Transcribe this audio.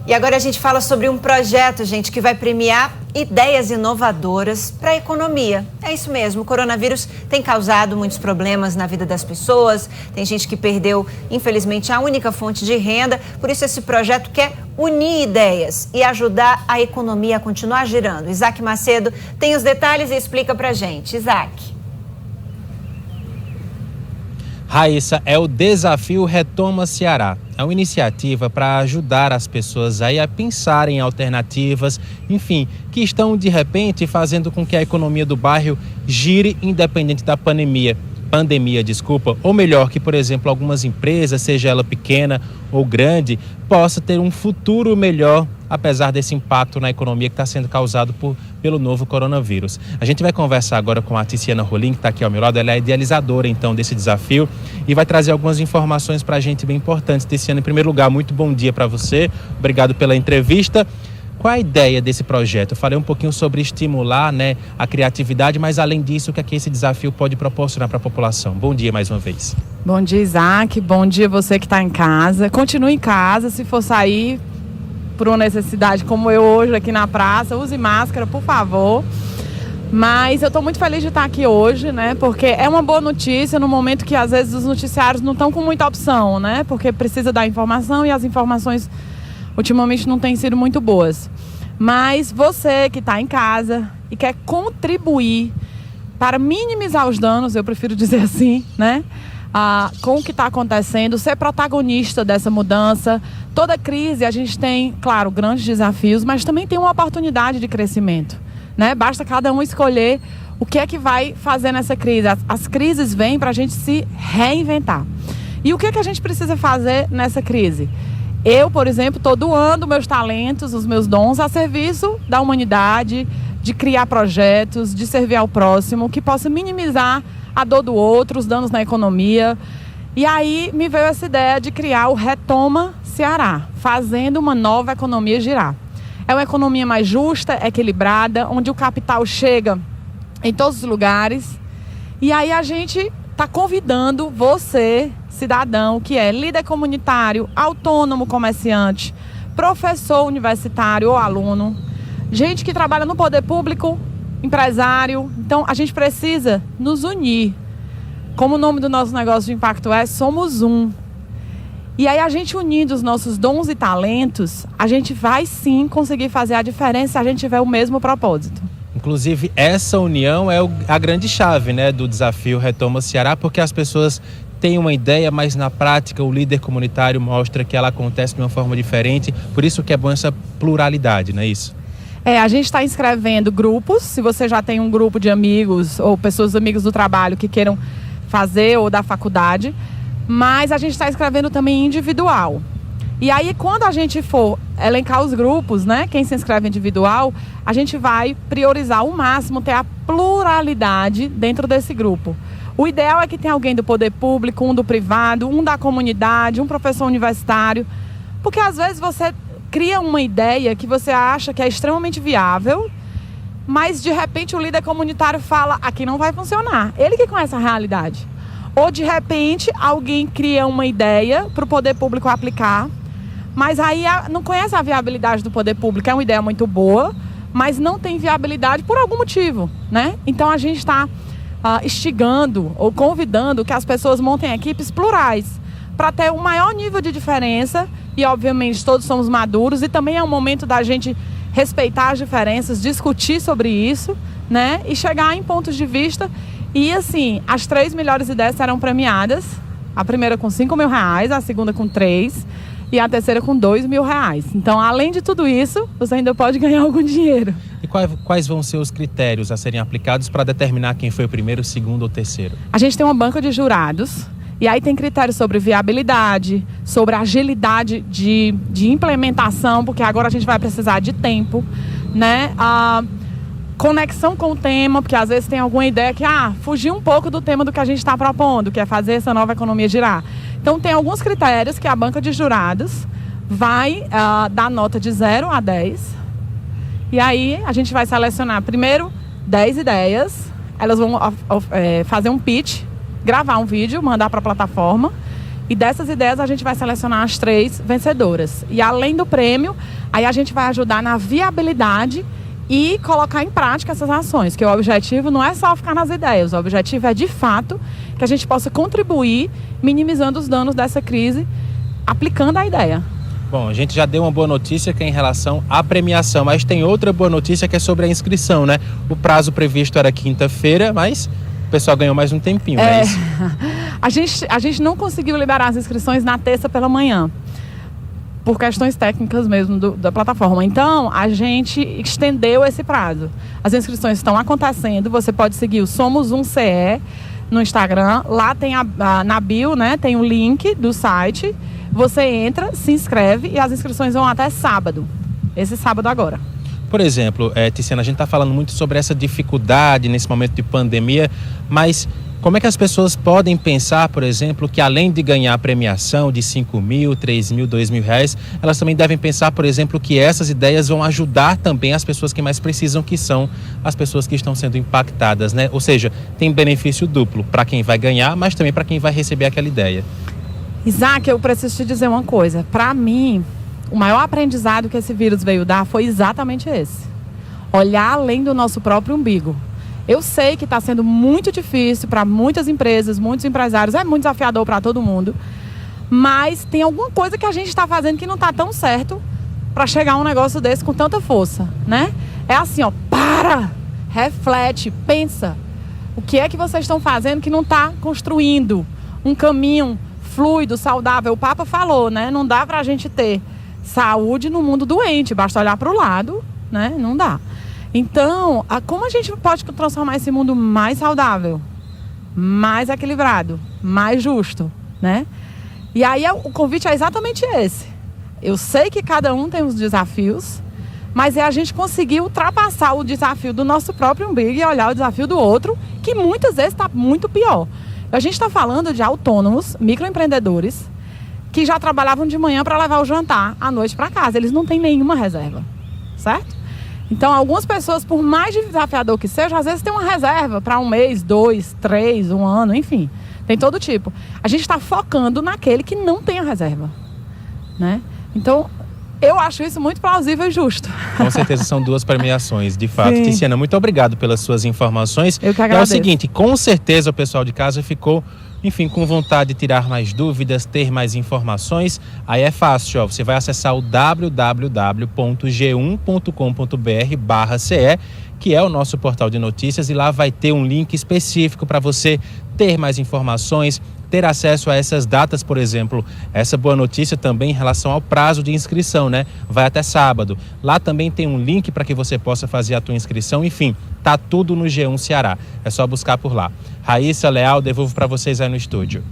E agora a gente fala sobre um projeto, gente, que vai premiar ideias inovadoras para a economia. É isso mesmo, o coronavírus tem causado muitos problemas na vida das pessoas, tem gente que perdeu, infelizmente, a única fonte de renda, por isso esse projeto quer unir ideias e ajudar a economia a continuar girando. Isaac Macedo tem os detalhes e explica pra gente. Isaac. Raíssa, é o Desafio Retoma Ceará. É uma iniciativa para ajudar as pessoas aí a pensarem em alternativas, enfim, que estão de repente fazendo com que a economia do bairro gire independente da pandemia, ou melhor, que, por exemplo, algumas empresas, seja ela pequena ou grande, possa ter um futuro melhor, apesar desse impacto na economia que está sendo causado pelo novo coronavírus. A gente vai conversar agora com a Tiziana Rolim, que está aqui ao meu lado. Ela é idealizadora, então, desse desafio e vai trazer algumas informações para a gente bem importantes. Tiziana, em primeiro lugar, muito bom dia para você. Obrigado pela entrevista. Qual a ideia desse projeto? Eu falei um pouquinho sobre estimular, a criatividade, mas além disso, o que é que esse desafio pode proporcionar para a população? Bom dia mais uma vez. Bom dia, Isaac. Bom dia você que está em casa. Continue em casa. Se for sair por uma necessidade como eu hoje aqui na praça, use máscara, por favor. Mas eu estou muito feliz de estar aqui hoje, porque é uma boa notícia no momento que às vezes os noticiários não estão com muita opção, porque precisa dar informação e as informações ultimamente não têm sido muito boas. Mas você que está em casa e quer contribuir para minimizar os danos, eu prefiro dizer assim, com o que está acontecendo, ser protagonista dessa mudança. Toda crise a gente tem, claro, grandes desafios, mas também tem uma oportunidade de crescimento, Basta cada um escolher o que é que vai fazer nessa crise. As crises vêm para a gente se reinventar. E o que é que a gente precisa fazer nessa crise? Eu, por exemplo, estou doando meus talentos, os meus dons a serviço da humanidade, de criar projetos, de servir ao próximo, que possa minimizar a dor do outro, os danos na economia. E aí me veio essa ideia de criar o Retoma Ceará, fazendo uma nova economia girar. É uma economia mais justa, equilibrada, onde o capital chega em todos os lugares. E aí a gente está convidando você, cidadão, que é líder comunitário, autônomo, comerciante, professor universitário ou aluno, gente que trabalha no poder público, empresário. Então, a gente precisa nos unir. Como o nome do nosso negócio de impacto é Somos Um. E aí, a gente unindo os nossos dons e talentos, a gente vai sim conseguir fazer a diferença se a gente tiver o mesmo propósito. Inclusive, essa união é a grande chave, do desafio Retoma Ceará, porque as pessoas têm uma ideia, mas na prática o líder comunitário mostra que ela acontece de uma forma diferente. Por isso que é bom essa pluralidade, não é isso? A gente está inscrevendo grupos. Se você já tem um grupo de amigos ou pessoas amigos do trabalho que queiram fazer ou da faculdade, mas a gente está inscrevendo também individual. E aí, quando a gente for elencar os grupos, quem se inscreve individual, a gente vai priorizar ao máximo ter a pluralidade dentro desse grupo. O ideal é que tenha alguém do poder público, um do privado, um da comunidade, um professor universitário, porque às vezes você cria uma ideia que você acha que é extremamente viável, mas de repente o líder comunitário fala, aqui não vai funcionar. Ele que conhece a realidade. Ou de repente alguém cria uma ideia para o poder público aplicar, mas aí não conhece a viabilidade do poder público. É uma ideia muito boa, mas não tem viabilidade por algum motivo, Então a gente está instigando ou convidando que as pessoas montem equipes plurais para ter um maior nível de diferença. E obviamente todos somos maduros e também é um momento da gente respeitar as diferenças, discutir sobre isso, e chegar em pontos de vista. E assim, as 3 melhores ideias serão premiadas. A primeira com R$5.000, a segunda com 3 e a terceira com R$2.000. Então, além de tudo isso, você ainda pode ganhar algum dinheiro. E quais vão ser os critérios a serem aplicados para determinar quem foi o primeiro, o segundo ou terceiro? A gente tem uma banca de jurados. E aí tem critérios sobre viabilidade, sobre agilidade de implementação, porque agora a gente vai precisar de tempo, A conexão com o tema, porque às vezes tem alguma ideia que fugir um pouco do tema do que a gente está propondo, que é fazer essa nova economia girar. Então tem alguns critérios que a banca de jurados vai dar nota de 0 a 10. E aí a gente vai selecionar primeiro 10 ideias, elas vão fazer um pitch, gravar um vídeo, mandar para a plataforma. E dessas ideias a gente vai selecionar as 3 vencedoras. E além do prêmio, Aí a gente vai ajudar na viabilidade e colocar em prática essas ações, que o objetivo não é só ficar nas ideias, o objetivo é de fato que a gente possa contribuir minimizando os danos dessa crise, aplicando a ideia. Bom, a gente já deu uma boa notícia que é em relação à premiação, mas tem outra boa notícia que é sobre a inscrição, né? O prazo previsto era quinta-feira, mas o pessoal ganhou mais um tempinho, né? A gente não conseguiu liberar as inscrições na terça pela manhã, por questões técnicas mesmo da plataforma. Então, a gente estendeu esse prazo. As inscrições estão acontecendo, você pode seguir o Somos Um CE no Instagram, lá tem na bio, né, tem o link do site, você entra, se inscreve e as inscrições vão até sábado, esse sábado agora. Por exemplo, Tiziana, a gente está falando muito sobre essa dificuldade nesse momento de pandemia, mas como é que as pessoas podem pensar, por exemplo, que além de ganhar a premiação de 5 mil, 3 mil, 2 mil reais, elas também devem pensar, por exemplo, que essas ideias vão ajudar também as pessoas que mais precisam, que são as pessoas que estão sendo impactadas, né? Ou seja, tem benefício duplo para quem vai ganhar, mas também para quem vai receber aquela ideia. Isaac, eu preciso te dizer uma coisa. Para mim, o maior aprendizado que esse vírus veio dar foi exatamente esse. Olhar além do nosso próprio umbigo. Eu sei que está sendo muito difícil para muitas empresas, muitos empresários, é muito desafiador para todo mundo, mas tem alguma coisa que a gente está fazendo que não está tão certo para chegar a um negócio desse com tanta força, né? É assim, ó, para, reflete, pensa. O que é que vocês estão fazendo que não está construindo um caminho fluido, saudável? O Papa falou, né? Não dá para a gente ter saúde no mundo doente, basta olhar para o lado, né? Não dá. Então, como a gente pode transformar esse mundo mais saudável, mais equilibrado, mais justo, né? E aí o convite é exatamente esse. Eu sei que cada um tem os desafios, mas é a gente conseguir ultrapassar o desafio do nosso próprio umbigo e olhar o desafio do outro, que muitas vezes está muito pior. A gente está falando de autônomos, microempreendedores, que já trabalhavam de manhã para levar o jantar à noite para casa. Eles não têm nenhuma reserva, certo? Então, algumas pessoas, por mais desafiador que seja, às vezes tem uma reserva para 1 mês, 2, 3, 1 ano, enfim. Tem todo tipo. A gente está focando naquele que não tem a reserva, né? Então, eu acho isso muito plausível e justo. Com certeza são 2 premiações, de fato. Sim. Tiziana, muito obrigado pelas suas informações. Eu que agradeço. É o seguinte, com certeza o pessoal de casa ficou, enfim, com vontade de tirar mais dúvidas, ter mais informações. Aí é fácil, ó, você vai acessar o www.g1.com.br/ce, que é o nosso portal de notícias, e lá vai ter um link específico para você ter mais informações, ter acesso a essas datas, por exemplo. Essa boa notícia também em relação ao prazo de inscrição, né? Vai até sábado. Lá também tem um link para que você possa fazer a tua inscrição. Enfim, tá tudo no G1 Ceará. É só buscar por lá. Raíssa, Leal, devolvo para vocês aí no estúdio.